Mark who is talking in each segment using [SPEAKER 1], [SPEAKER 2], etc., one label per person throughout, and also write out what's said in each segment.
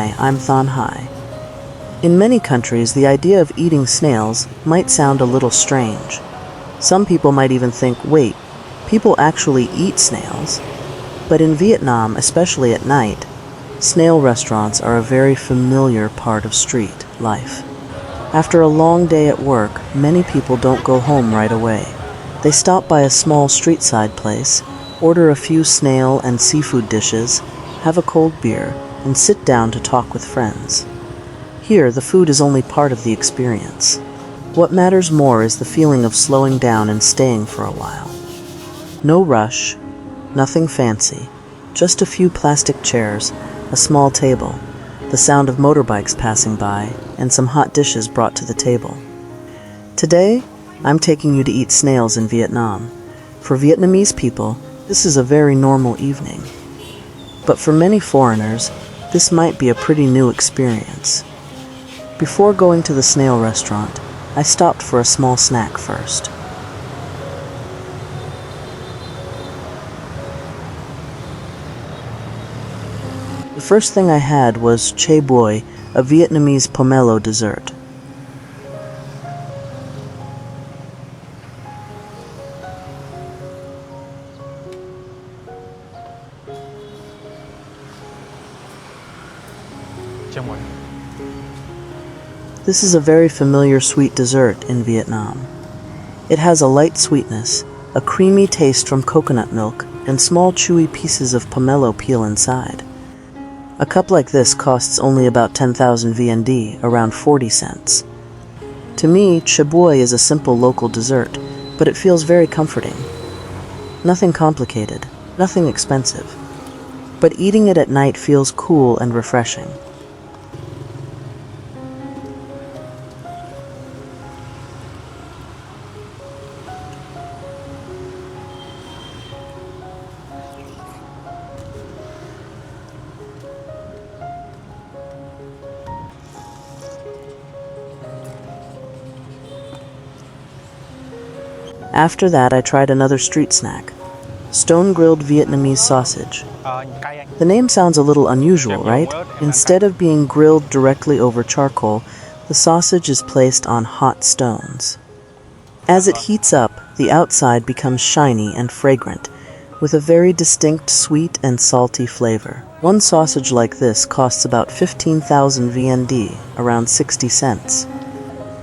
[SPEAKER 1] Hi, I'm Thon Hai. In many countries, the idea of eating snails might sound a little strange. Some people might even think, wait, people actually eat snails? But in Vietnam, especially at night, snail restaurants are a very familiar part of street life. After a long day at work, many people don't go home right away. They stop by a small street-side place, order a few snail and seafood dishes, have a cold beer, and sit down to talk with friends. Here, the food is only part of the experience. What matters more is the feeling of slowing down and staying for a while. No rush, nothing fancy, just a few plastic chairs, a small table, the sound of motorbikes passing by, and some hot dishes brought to the table. Today, I'm taking you to eat snails in Vietnam. For Vietnamese people, this is a very normal evening. But for many foreigners, this might be a pretty new experience. Before going to the snail restaurant, I stopped for a small snack first. The first thing I had was buoi, a Vietnamese pomelo dessert. This is a very familiar sweet dessert in Vietnam. It has a light sweetness, a creamy taste from coconut milk, and small chewy pieces of pomelo peel inside. A cup like this costs only about 10,000 VND, around 40 cents. To me, buoi is a simple local dessert, but it feels very comforting. Nothing complicated, nothing expensive. But eating it at night feels cool and refreshing. After that, I tried another street snack, stone-grilled Vietnamese sausage. The name sounds a little unusual, right? Instead of being grilled directly over charcoal, the sausage is placed on hot stones. As it heats up, the outside becomes shiny and fragrant, with a very distinct sweet and salty flavor. One sausage like this costs about 15,000 VND, around 60 cents.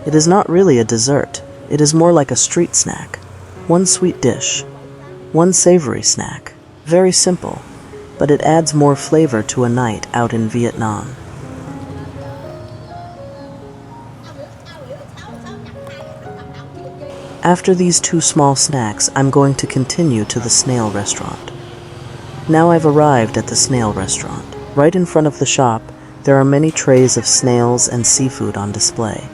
[SPEAKER 1] It is not really a dessert. It is more like a street snack. One sweet dish, one savory snack. Very simple, but it adds more flavor to a night out in Vietnam. After these two small snacks, I'm going to continue to the snail restaurant. Now I've arrived at the snail restaurant. Right in front of the shop, there are many trays of snails and seafood on display.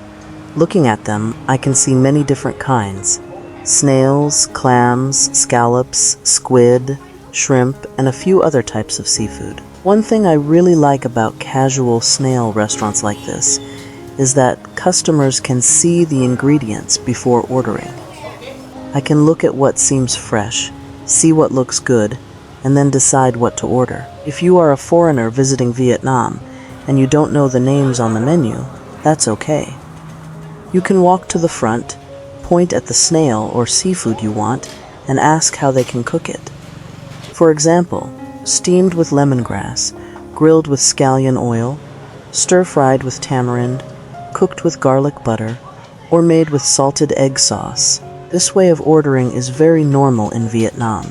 [SPEAKER 1] Looking at them, I can see many different kinds: snails, clams, scallops, squid, shrimp, and a few other types of seafood. One thing I really like about casual snail restaurants like this is that customers can see the ingredients before ordering. I can look at what seems fresh, see what looks good, and then decide what to order. If you are a foreigner visiting Vietnam and you don't know the names on the menu, that's okay. You can walk to the front, point at the snail or seafood you want, and ask how they can cook it. For example, steamed with lemongrass, grilled with scallion oil, stir-fried with tamarind, cooked with garlic butter, or made with salted egg sauce. This way of ordering is very normal in Vietnam.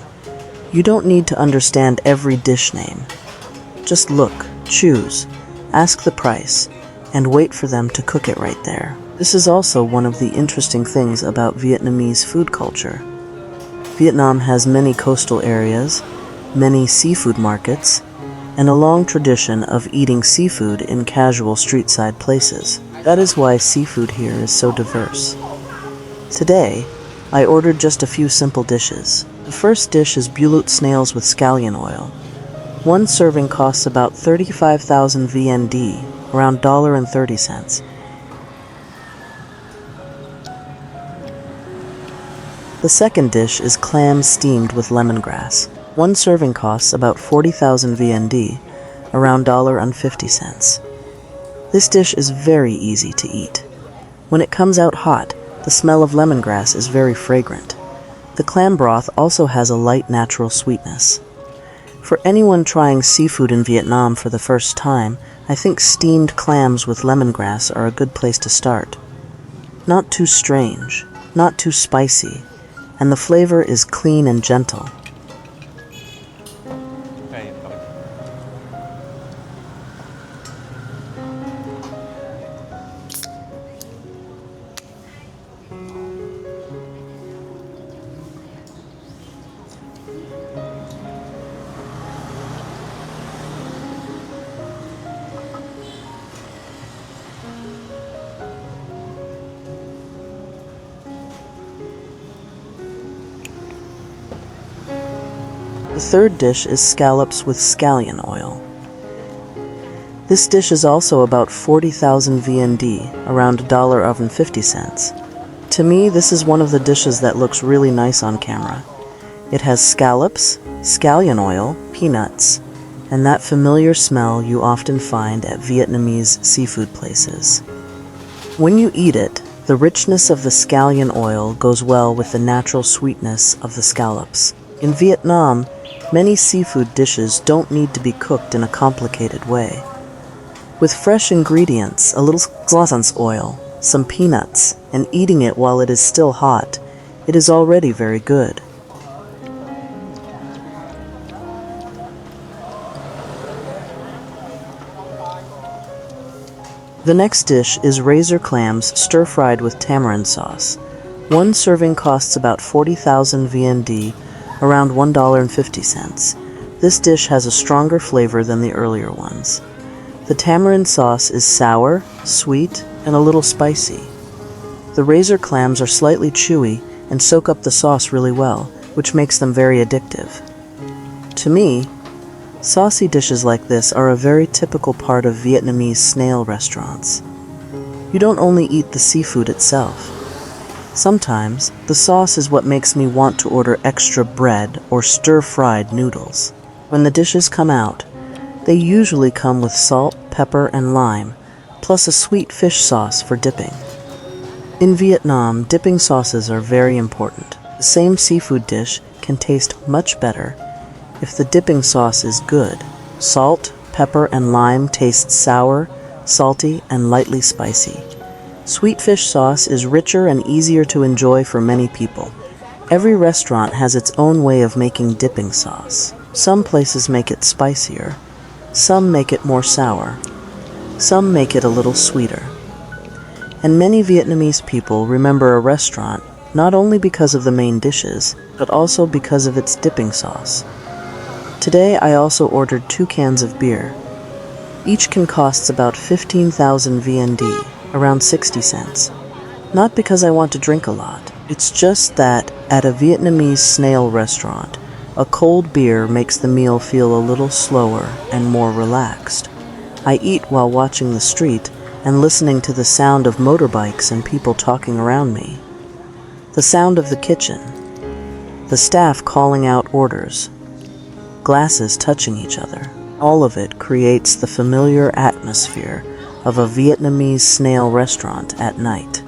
[SPEAKER 1] You don't need to understand every dish name. Just look, choose, ask the price, and wait for them to cook it right there. This is also one of the interesting things about Vietnamese food culture. Vietnam has many coastal areas, many seafood markets, and a long tradition of eating seafood in casual street-side places. That is why seafood here is so diverse. Today, I ordered just a few simple dishes. The first dish is bulot snails with scallion oil. One serving costs about 35,000 VND, around $1.30. The second dish is clams steamed with lemongrass. One serving costs about 40,000 VND, around $1.50. This dish is very easy to eat. When it comes out hot, the smell of lemongrass is very fragrant. The clam broth also has a light natural sweetness. For anyone trying seafood in Vietnam for the first time, I think steamed clams with lemongrass are a good place to start. Not too strange, not too spicy, and the flavor is clean and gentle. The third dish is scallops with scallion oil. This dish is also about 40,000 VND, around $1.50. To me, this is one of the dishes that looks really nice on camera. It has scallops, scallion oil, peanuts, and that familiar smell you often find at Vietnamese seafood places. When you eat it, the richness of the scallion oil goes well with the natural sweetness of the scallops. In Vietnam, many seafood dishes don't need to be cooked in a complicated way. With fresh ingredients, a little scallion oil, some peanuts, and eating it while it is still hot, it is already very good. The next dish is razor clams stir-fried with tamarind sauce. One serving costs about 40,000 VND, around $1.50. This dish has a stronger flavor than the earlier ones. The tamarind sauce is sour, sweet, and a little spicy. The razor clams are slightly chewy and soak up the sauce really well, which makes them very addictive. To me, saucy dishes like this are a very typical part of Vietnamese snail restaurants. You don't only eat the seafood itself. Sometimes, the sauce is what makes me want to order extra bread or stir-fried noodles. When the dishes come out, they usually come with salt, pepper, and lime, plus a sweet fish sauce for dipping. In Vietnam, dipping sauces are very important. The same seafood dish can taste much better if the dipping sauce is good. Salt, pepper, and lime taste sour, salty, and lightly spicy. Sweet fish sauce is richer and easier to enjoy for many people. Every restaurant has its own way of making dipping sauce. Some places make it spicier, some make it more sour, some make it a little sweeter. And many Vietnamese people remember a restaurant not only because of the main dishes, but also because of its dipping sauce. Today I also ordered 2 cans of beer. Each can cost about 15,000 VND, around 60 cents. Not because I want to drink a lot. It's just that at a Vietnamese snail restaurant, a cold beer makes the meal feel a little slower and more relaxed. I eat while watching the street and listening to the sound of motorbikes and people talking around me. The sound of the kitchen, the staff calling out orders, glasses touching each other. All of it creates the familiar atmosphere of a Vietnamese snail restaurant at night.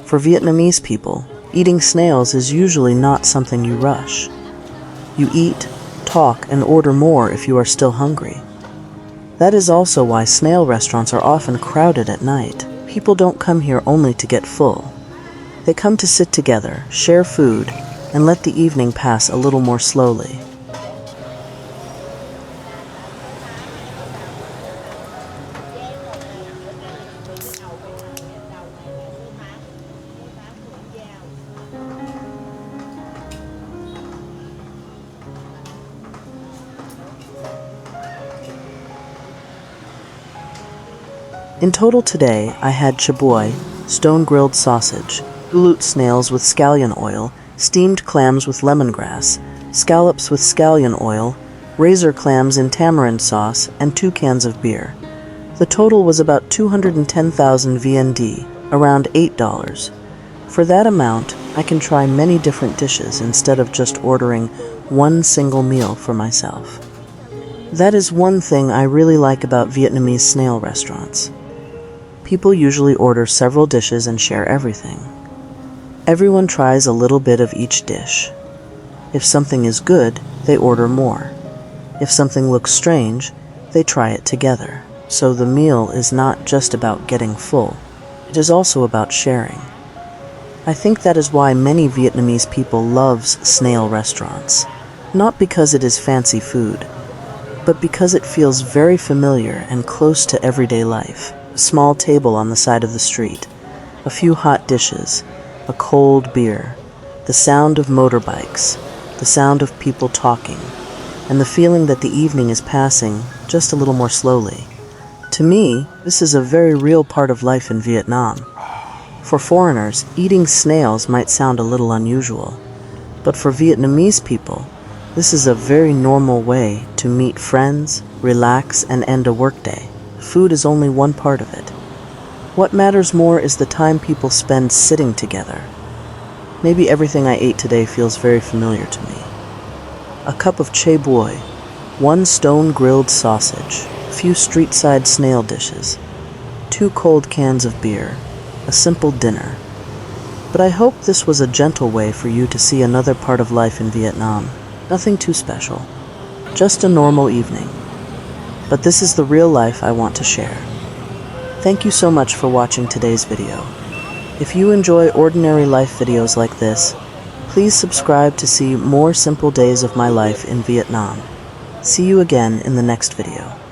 [SPEAKER 1] For Vietnamese people, eating snails is usually not something you rush. You eat, talk, and order more if you are still hungry. That is also why snail restaurants are often crowded at night. People don't come here only to get full. They come to sit together, share food, and let the evening pass a little more slowly. In total today, I had buoi, stone-grilled sausage, bulot snails with scallion oil, steamed clams with lemongrass, scallops with scallion oil, razor clams in tamarind sauce, and 2 cans of beer. The total was about 210,000 VND, around $8. For that amount, I can try many different dishes instead of just ordering one single meal for myself. That is one thing I really like about Vietnamese snail restaurants. People usually order several dishes and share everything. Everyone tries a little bit of each dish. If something is good, they order more. If something looks strange, they try it together. So the meal is not just about getting full, it is also about sharing. I think that is why many Vietnamese people loves snail restaurants. Not because it is fancy food, but because it feels very familiar and close to everyday life. A small table on the side of the street, a few hot dishes, a cold beer, the sound of motorbikes, the sound of people talking, and the feeling that the evening is passing just a little more slowly. To me, this is a very real part of life in Vietnam. For foreigners, eating snails might sound a little unusual, but for Vietnamese people, this is a very normal way to meet friends, relax, and end a workday. Food is only one part of it. What matters more is the time people spend sitting together. Maybe everything I ate today feels very familiar to me. A cup of buoi, one stone-grilled sausage, a few street-side snail dishes, 2 cold cans of beer, a simple dinner. But I hope this was a gentle way for you to see another part of life in Vietnam. Nothing too special, just a normal evening. But this is the real life I want to share. Thank you so much for watching today's video. If you enjoy ordinary life videos like this, please subscribe to see more simple days of my life in Vietnam. See you again in the next video.